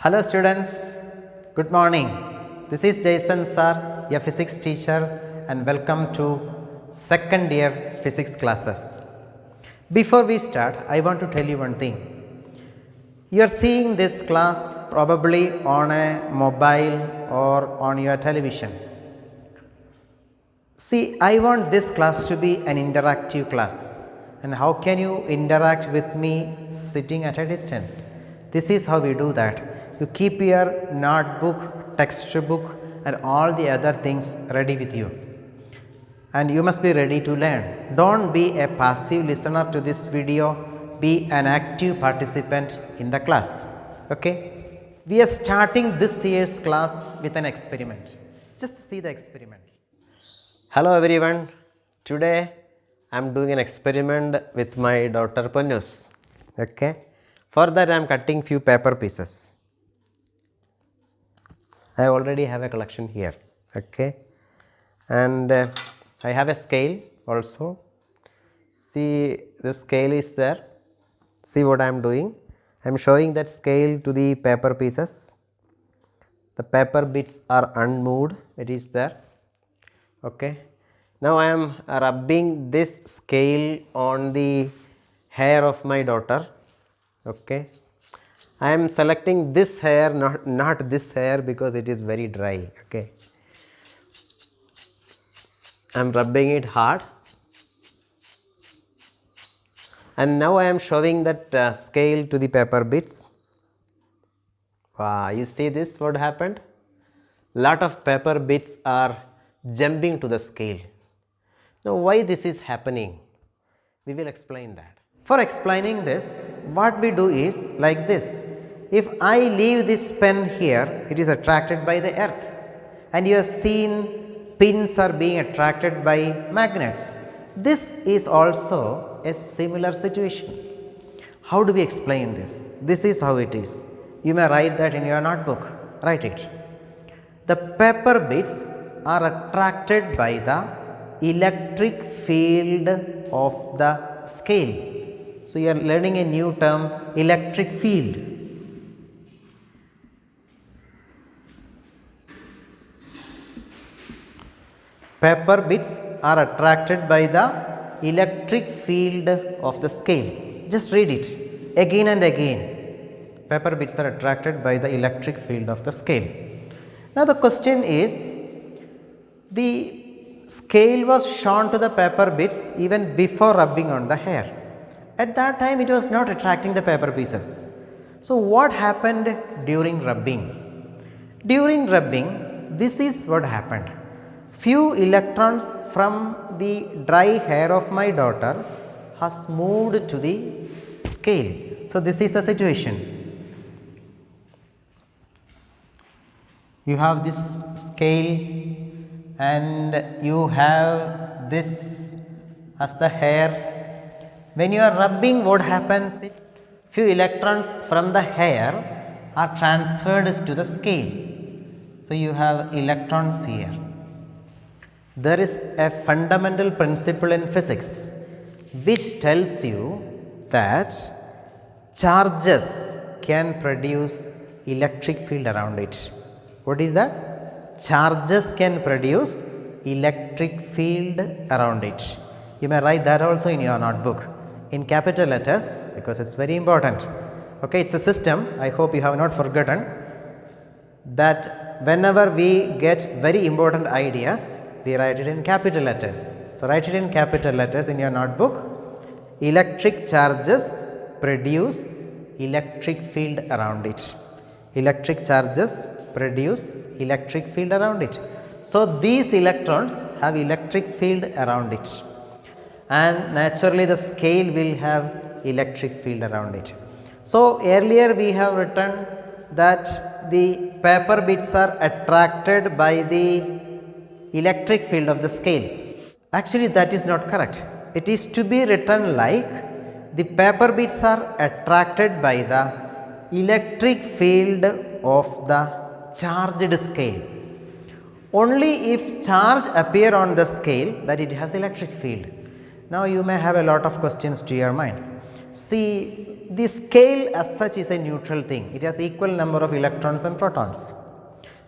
Hello students, good morning. This is Jason sir, a physics teacher, and welcome to second year physics classes. Before we start, I want to tell you one thing. You are seeing this class probably on a mobile or on your television. See, I want this class to be an interactive class. And how can you interact with me sitting at a distance? This is how we do that. You keep your notebook, textbook and all the other things ready with you. And you must be ready to learn. Don't be a passive listener to this video, be an active participant in the class. Okay? We are starting this year's class with an experiment. Just see the experiment. Hello everyone. Today I am doing an experiment with my daughter Pannus. Okay? For that I am cutting few paper pieces. I already have a collection here. Okay? And I have a scale also. See, the scale is there. See what I am doing. I am showing that scale to the paper pieces. The paper bits are unmoved. It is there. Okay. Now I am rubbing this scale on the hair of my daughter. Okay. I am selecting this hair, not this hair, because it is very dry. Okay. I am rubbing it hard. And now I am showing that scale to the paper bits. Wow, you see this, what happened? Lot of paper bits are jumping to the scale. Now why this is happening? We will explain that. For explaining this, what we do is like this. If I leave this pen here, it is attracted by the earth, and you have seen pins are being attracted by magnets. This is also a similar situation. How do we explain this? This is how it is. You may write that in your notebook. Write it. The paper bits are attracted by the electric field of the scale. So, you are learning a new term, electric field. Paper bits are attracted by the electric field of the scale. Just read it again and again. Paper bits are attracted by the electric field of the scale. Now, the question is, the scale was shown to the paper bits even before rubbing on the hair. At that time it was not attracting the paper pieces. So, what happened during rubbing? During rubbing, this is what happened. Few electrons from the dry hair of my daughter has moved to the scale. So, this is the situation. You have this scale and you have this as the hair. When you are rubbing, what happens? Few electrons from the hair are transferred to the scale. So, you have electrons here. There is a fundamental principle in physics which tells you that charges can produce electric field around it. What is that? Charges can produce electric field around it. You may write that also in your notebook in capital letters, because it is very important. Okay, it is a system. I hope you have not forgotten that whenever we get very important ideas, we write it in capital letters. So, write it in capital letters in your notebook. Electric charges produce electric field around it. Electric charges produce electric field around it. So, these electrons have electric field around it, and naturally the scale will have electric field around it. So, earlier we have written that the paper bits are attracted by the electric field of the scale. Actually, that is not correct. It is to be written like the paper bits are attracted by the electric field of the charged scale. Only if charge appear on the scale, that it has electric field. Now, you may have a lot of questions to your mind. See, the scale as such is a neutral thing. It has equal number of electrons and protons.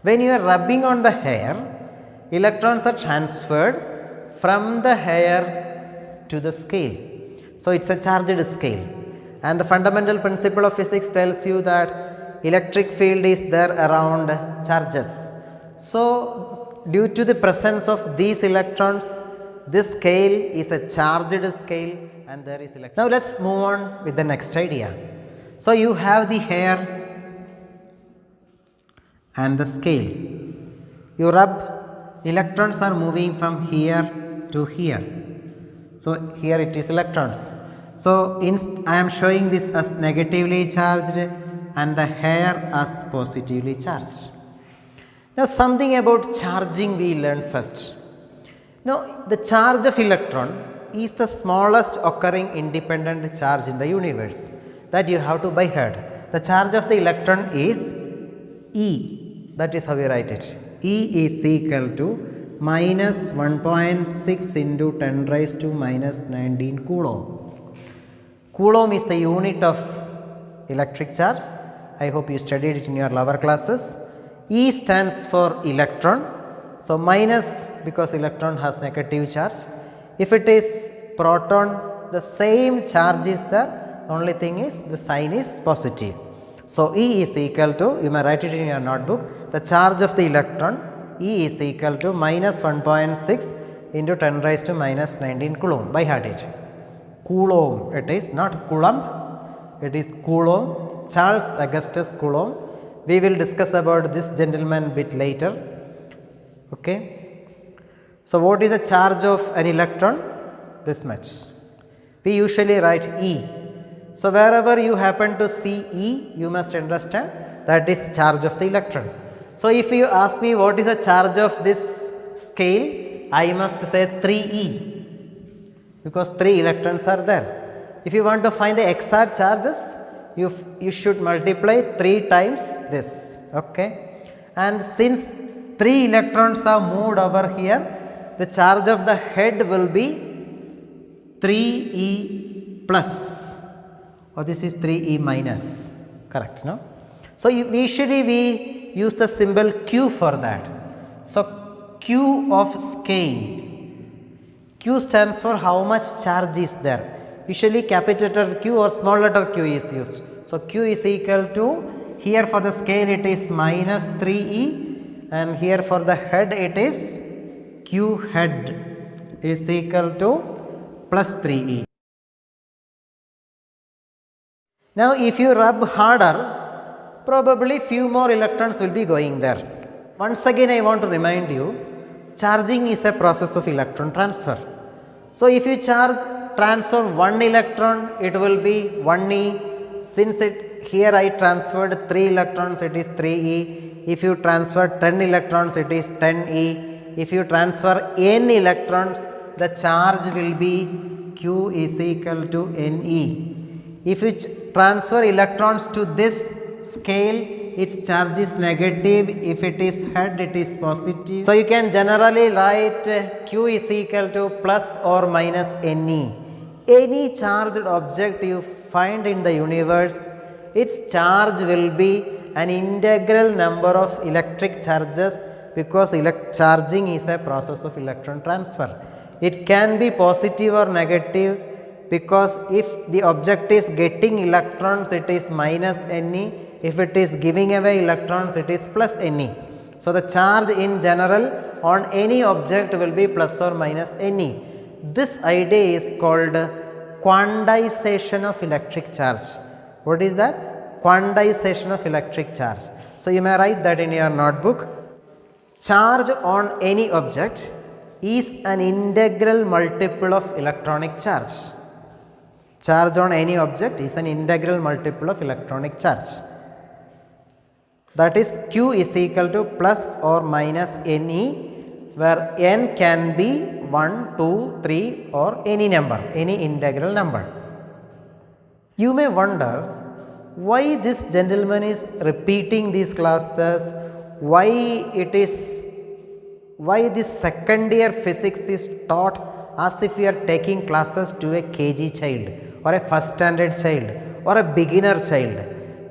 When you are rubbing on the hair, electrons are transferred from the hair to the scale. So, it is a charged scale, and the fundamental principle of physics tells you that electric field is there around charges. So, due to the presence of these electrons, this scale is a charged scale and there is electron. Now, let us move on with the next idea. So, you have the hair and the scale. You rub, electrons are moving from here to here. So, here it is electrons. So, I am showing this as negatively charged and the hair as positively charged. Now, something about charging we learned first. Now, the charge of electron is the smallest occurring independent charge in the universe, that you have to by heart. The charge of the electron is E, that is how we write it. E is equal to minus 1.6 into 10 raised to minus 19 coulomb. Coulomb is the unit of electric charge. I hope you studied it in your lower classes. E stands for electron. So, minus because electron has negative charge. If it is proton, the same charge is there, only thing is the sign is positive. So, E is equal to, you may write it in your notebook, the charge of the electron E is equal to minus 1.6 into 10 raised to minus 19 coulomb. By heart it. Coulomb, it is not Coulomb, it is Coulomb, Charles Augustus Coulomb. We will discuss about this gentleman bit later. Okay. So, what is the charge of an electron? This much. We usually write E. So, wherever you happen to see E, you must understand that is charge of the electron. So, if you ask me what is the charge of this scale, I must say 3E, because 3 electrons are there. If you want to find the exact charges, you should multiply 3 times this. Okay. And since 3 electrons are moved over here, the charge of the head will be 3E plus, or this is 3E minus, correct, no? So, usually we use the symbol Q for that. So, Q of scale, Q stands for how much charge is there. Usually capital letter Q or small letter q is used. So, Q is equal to, here for the scale it is minus 3E, and here for the head it is Q head is equal to plus 3E. Now, if you rub harder, probably few more electrons will be going there. Once again I want to remind you, charging is a process of electron transfer. So, if you transfer 1 electron, it will be 1E. Since here I transferred 3 electrons, it is 3E. If you transfer 10 electrons, it is 10E. If you transfer n electrons, the charge will be Q is equal to Ne. If you transfer electrons to this scale, its charge is negative. If it is head, it is positive. So, you can generally write Q is equal to plus or minus Ne. Any charged object you find in the universe, its charge will be an integral number of electric charges, because charging is a process of electron transfer. It can be positive or negative, because if the object is getting electrons, it is minus Ne. If it is giving away electrons, it is plus Ne. So, the charge in general on any object will be plus or minus Ne. This idea is called quantization of electric charge. What is that? Quantization of electric charge. So, you may write that in your notebook. Charge on any object is an integral multiple of electronic charge. Charge on any object is an integral multiple of electronic charge. That is, Q is equal to plus or minus Ne, where n can be 1, 2, 3 or any number, any integral number. You may wonder why this gentleman is repeating these classes, why this second year physics is taught as if we are taking classes to a KG child or a first standard child or a beginner child.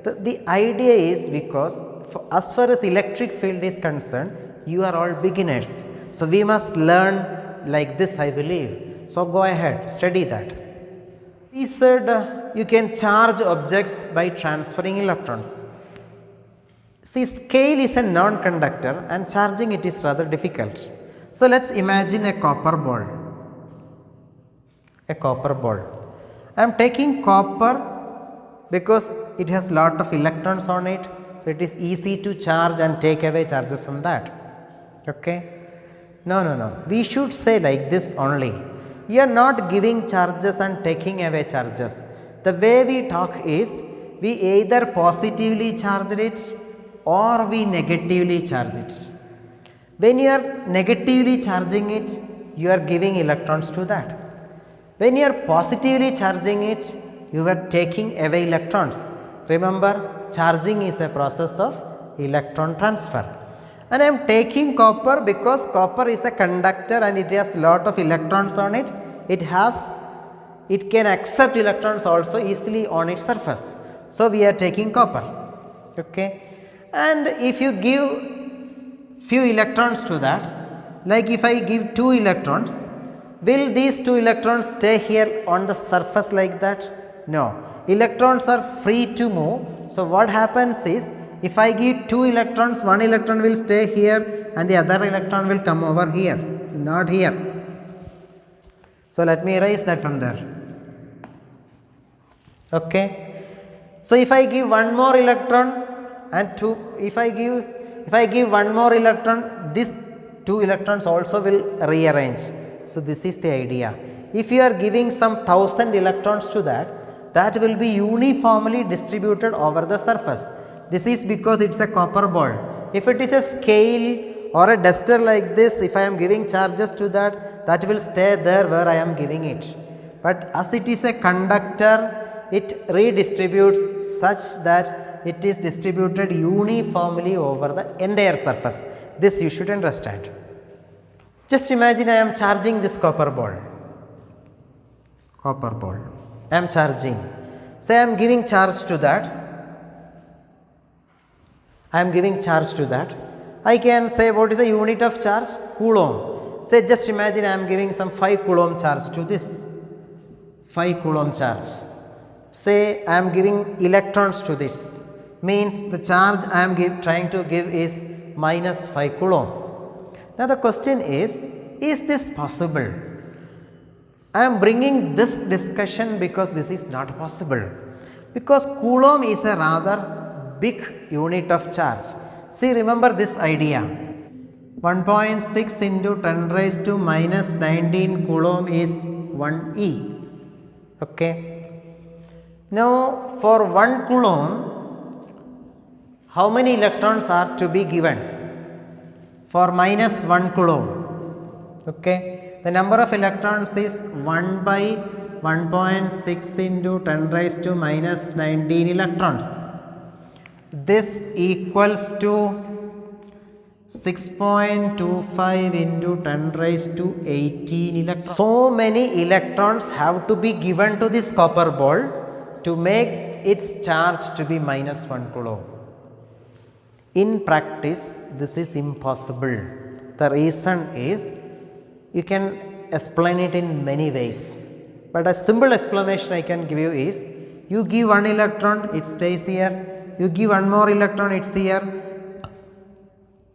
The idea is because as far as electric field is concerned, you are all beginners. So, we must learn like this, I believe. So, go ahead, study that. We said you can charge objects by transferring electrons. See, scale is a non-conductor and charging it is rather difficult. So, let us imagine a copper ball. A copper ball. I am taking copper because it has lot of electrons on it. So, it is easy to charge and take away charges from that. Okay? No. We should say like this only. We are not giving charges and taking away charges. The way we talk is, we either positively charge it or we negatively charge it. When you are negatively charging it, you are giving electrons to that. When you are positively charging it, you are taking away electrons. Remember, charging is a process of electron transfer. And I am taking copper because copper is a conductor and it has lot of electrons on it. It can accept electrons also easily on its surface. So, we are taking copper. Okay. And if you give few electrons to that, like if I give 2 electrons, will these 2 electrons stay here on the surface like that? No. Electrons are free to move. So, what happens is, if I give 2 electrons, 1 electron will stay here and the other electron will come over here, not here. So, let me erase that from there. Okay. So, if I give one more electron and if I give one more electron, these 2 electrons also will rearrange. So, this is the idea. If you are giving some 1000 electrons to that will be uniformly distributed over the surface. This is because it is a copper ball. If it is a scale or a duster like this, if I am giving charges to that will stay there where I am giving it. But as it is a conductor, it redistributes such that it is distributed uniformly over the entire surface. This you should understand. Just imagine I am charging this copper ball. I am charging. Say I am giving charge to that. I can say what is the unit of charge? Coulomb. Say just imagine I am giving some 5 coulomb charge to this. 5 coulomb charge. Say I am giving electrons to this. Means the charge I am trying to give is minus 5 coulomb. Now the question is this possible? I am bringing this discussion because this is not possible. Because coulomb is a rather big unit of charge. See, remember this idea. 1.6 into 10 raised to minus 19 coulomb is 1 E. Okay. Now, for 1 coulomb, how many electrons are to be given? For minus 1 coulomb. Okay. The number of electrons is 1 by 1.6 into 10 raised to minus 19 electrons. This equals to 6.25 into 10 raised to 18 electrons. So many electrons have to be given to this copper ball to make its charge to be minus 1 coulomb. In practice, this is impossible. The reason is, you can explain it in many ways, but a simple explanation I can give you is, you give 1 electron, it stays here. You give 1 more electron, it is here,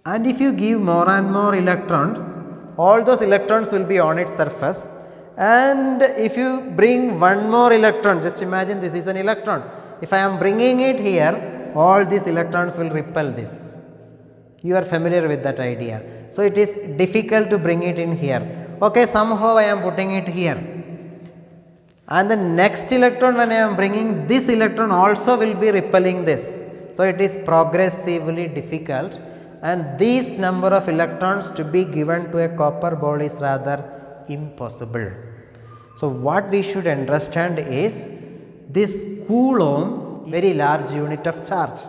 and if you give more and more electrons, all those electrons will be on its surface, and if you bring 1 more electron, just imagine this is an electron, if I am bringing it here, all these electrons will repel this. You are familiar with that idea. So, it is difficult to bring it in here. Okay, somehow I am putting it here. And the next electron, when I am bringing this electron, also will be repelling this. So, it is progressively difficult, and this number of electrons to be given to a copper ball is rather impossible. So, what we should understand is this coulomb, very large unit of charge.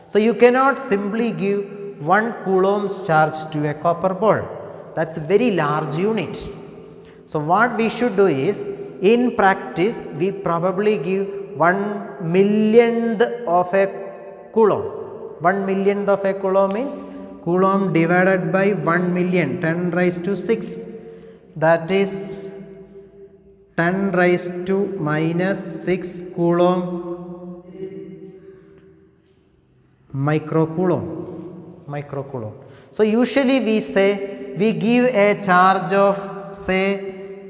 So, you cannot simply give 1 coulomb's charge to a copper ball, that is a very large unit. So, what we should do is, in practice we probably give 1/1000th of a coulomb. 1/1000th of a coulomb means coulomb divided by 1,000,000, 10 raised to 6. That is 10 raised to minus 6 coulomb microcoulomb. So usually we say we give a charge of say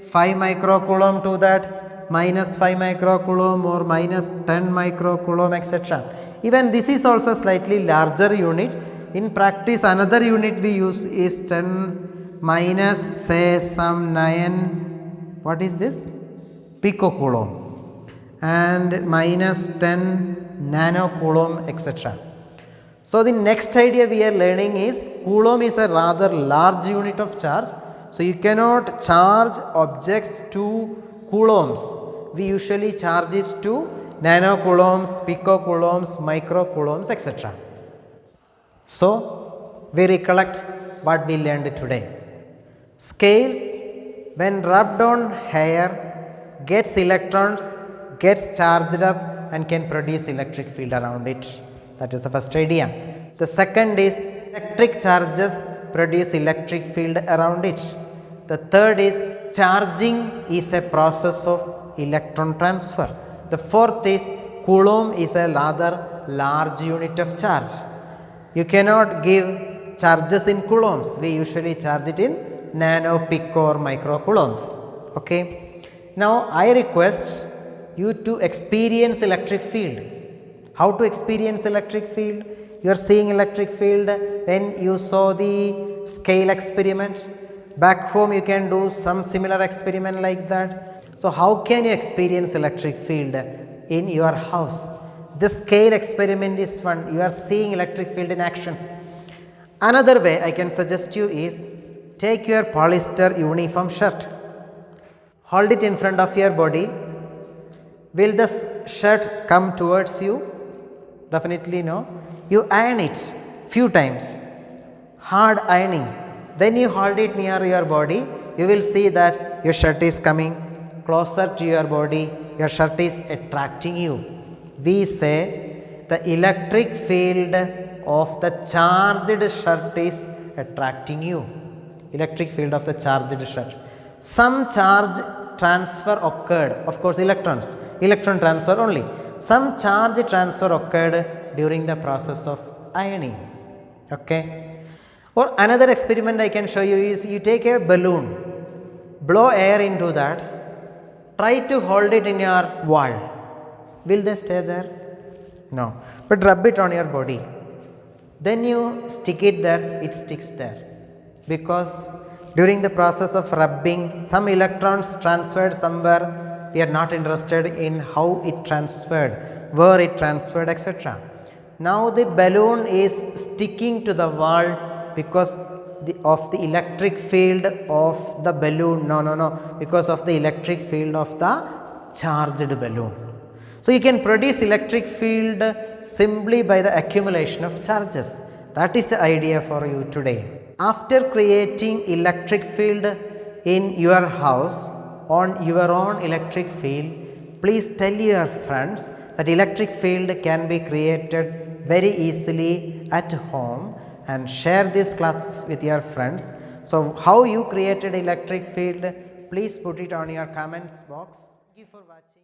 5 microcoulomb to that, minus 5 microcoulomb or minus 10 microcoulomb, etc. Even this is also slightly larger unit. In practice another unit we use is 10 minus say some 9, what is this, picocoulomb, and minus 10 nanocoulomb, etc. So the next idea we are learning is coulomb is a rather large unit of charge. So you cannot charge objects to coulombs. We usually charge it to nanocoulombs, picocoulombs, microcoulombs, etc. So we recollect what we learned today. Scales, when rubbed on hair, gets electrons, gets charged up and can produce electric field around it. That is the first idea. The second is electric charges produce electric field around it. The third is charging is a process of electron transfer. The fourth is coulomb is a rather large unit of charge. You cannot give charges in coulombs. We usually charge it in nano, pico or microcoulombs. Okay. Now I request you to experience electric field. How to experience electric field? You are seeing electric field when you saw the scale experiment. Back home you can do some similar experiment like that. So how can you experience electric field in your house? The scale experiment is one. You are seeing electric field in action. Another way I can suggest you is take your polyester uniform shirt. Hold it in front of your body. Will the shirt come towards you? Definitely no. You iron it few times, hard ironing. Then you hold it near your body. You will see that your shirt is coming closer to your body. Your shirt is attracting you. We say the electric field of the charged shirt is attracting you. Electric field of the charged shirt. Some charge transfer occurred, of course electrons, electron transfer only. Some charge transfer occurred during the process of ironing. Okay. Or another experiment I can show you is you take a balloon, blow air into that, try to hold it in your wall. Will they stay there? No. But rub it on your body. Then you stick it there, it sticks there. Because during the process of rubbing, some electrons transferred somewhere. We are not interested in how it transferred, where it transferred, etc. Now the balloon is sticking to the wall because of the electric field of the balloon. No, because of the electric field of the charged balloon. So you can produce electric field simply by the accumulation of charges. That is the idea for you today. After creating electric field in your house on your own electric field, please tell your friends that electric field can be created very easily at home and share this class with your friends. So how you created electric field, please put it on your comments box. Thank you for watching.